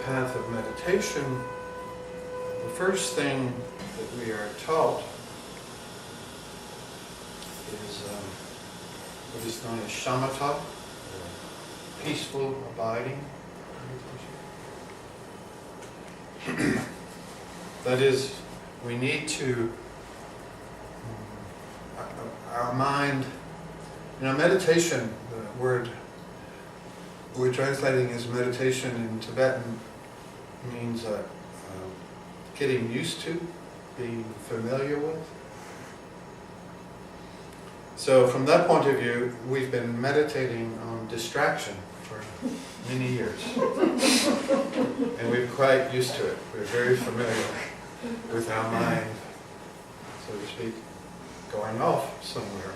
path of meditation, the first thing that we are taught is what is known as shamatha, or peaceful abiding meditation. That is, we need to, our mind, meditation, the word we're translating as meditation in Tibetan means getting used to, being familiar with. So from that point of view, we've been meditating on distraction for many years. And we're quite used to it. We're very familiar with our mind, so to speak, going off somewhere.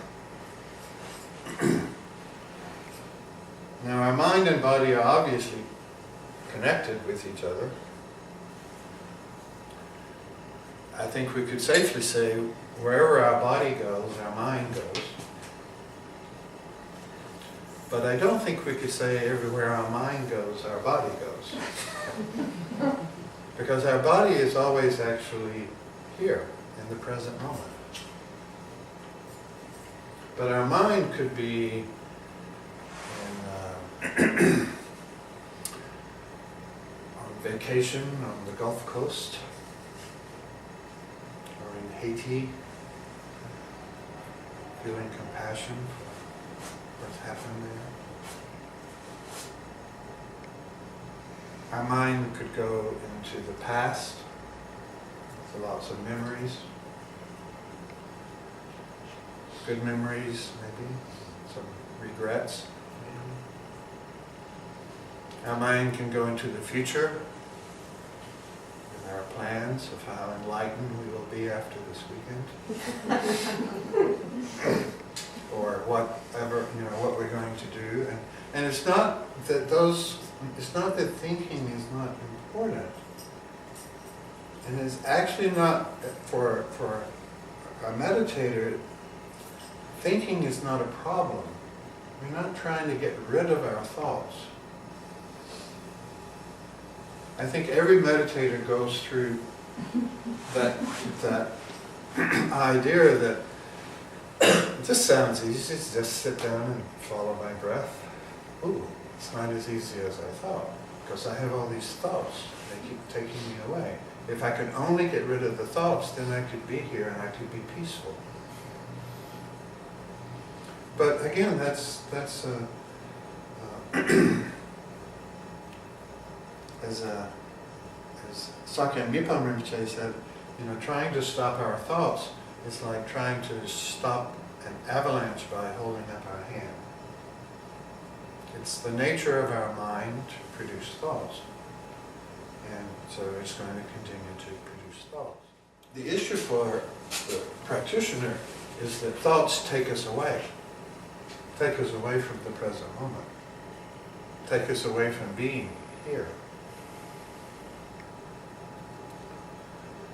Now our mind and body are obviously connected with each other. I think we could safely say wherever our body goes, our mind goes. But I don't think we could say everywhere our mind goes, our body goes. Because our body is always actually here, in the present moment. But our mind could be on vacation on the Gulf Coast, or in Haiti, feeling compassion for what's happened there. Our mind could go into the past, with lots of memories, good memories maybe, some regrets. Our mind can go into the future with our plans of how enlightened we will be after this weekend. Or whatever, what we're going to do. And it's not that thinking is not important. And it's actually not, for a meditator, thinking is not a problem. We're not trying to get rid of our thoughts. I think every meditator goes through that idea that this sounds easy, just sit down and follow my breath. Ooh, it's not as easy as I thought, because I have all these thoughts. They keep taking me away. If I could only get rid of the thoughts, then I could be here and I could be peaceful. But again, that's as Sakya Mipham Rinpoche said, trying to stop our thoughts is like trying to stop an avalanche by holding up our hand. It's the nature of our mind to produce thoughts. And so it's going to continue to produce thoughts. The issue for the practitioner is that thoughts take us away from the present moment, take us away from being here.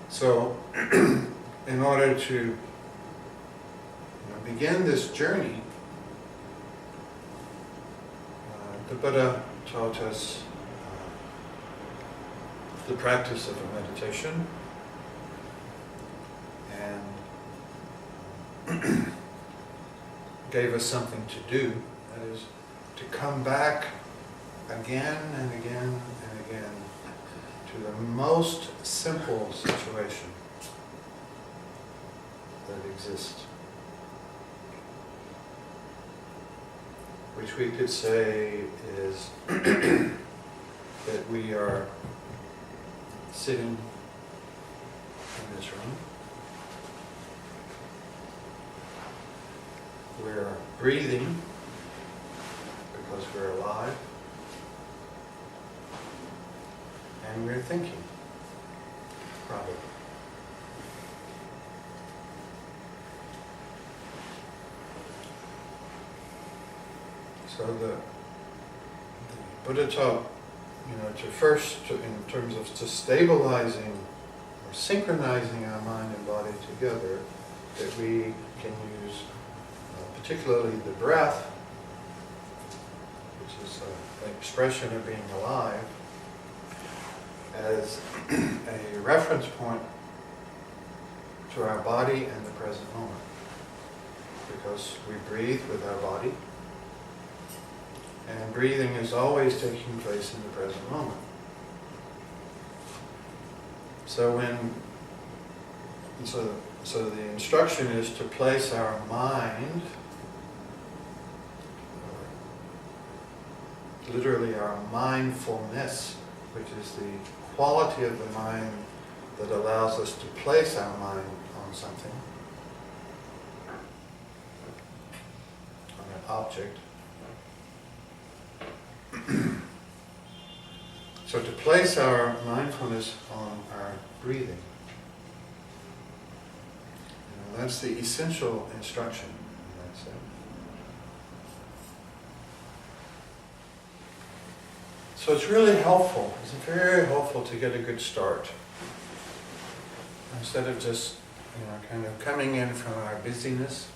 So, in order to begin this journey, the Buddha taught us the practice of a meditation, and gave us something to do, that is, to come back again and again and again to the most simple situation that exists, which we could say is that we are sitting in this room, we're breathing because we're alive, and we're thinking, probably. So the Buddha taught, in terms of to stabilizing or synchronizing our mind and body together, that we can use particularly the breath, which is an expression of being alive, as a reference point to our body and the present moment. Because we breathe with our body, and breathing is always taking place in the present moment. So so the instruction is to place our mind, literally our mindfulness, which is the quality of the mind that allows us to place our mind on something, on an object. So to place our mindfulness on our breathing. That's the essential instruction in that sense. So it's really helpful, it's very helpful to get a good start. Instead of just, kind of coming in from our busyness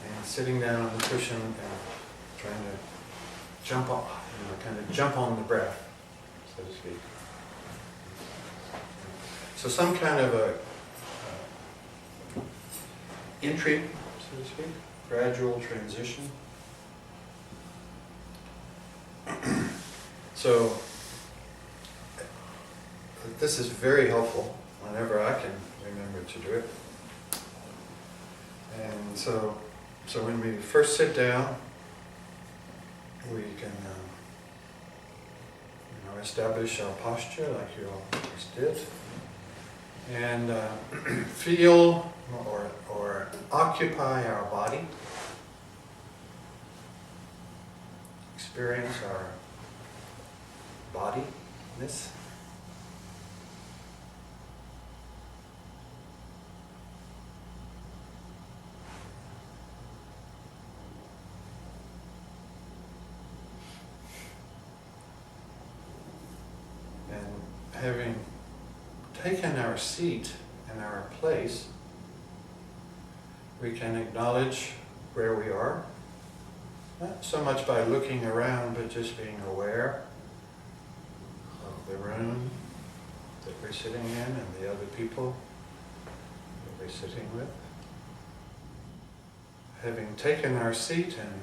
and sitting down on the cushion and trying to jump on, kind of jump on the breath, so to speak. So some kind of a entry, so to speak, gradual transition. So this is very helpful whenever I can remember to do it. And so when we first sit down, we can establish our posture like you all just did, and feel or occupy our body, experience our bodiness. And having taken our seat and our place, we can acknowledge where we are, not so much by looking around, but just being aware of the room that we're sitting in and the other people that we're sitting with. Having taken our seat and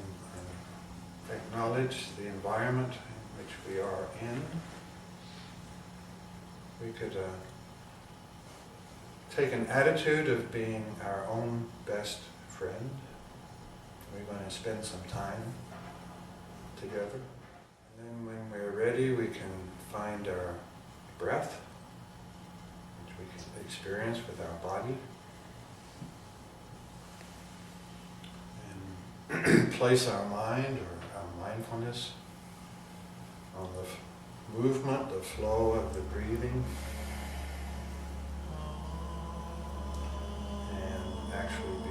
acknowledged the environment in which we are in, we could take an attitude of being our own best friend. We're going to spend some time together. And then when we're ready, we can find our breath, which we can experience with our body. And place our mind or our mindfulness on the movement, the flow of the breathing. Actually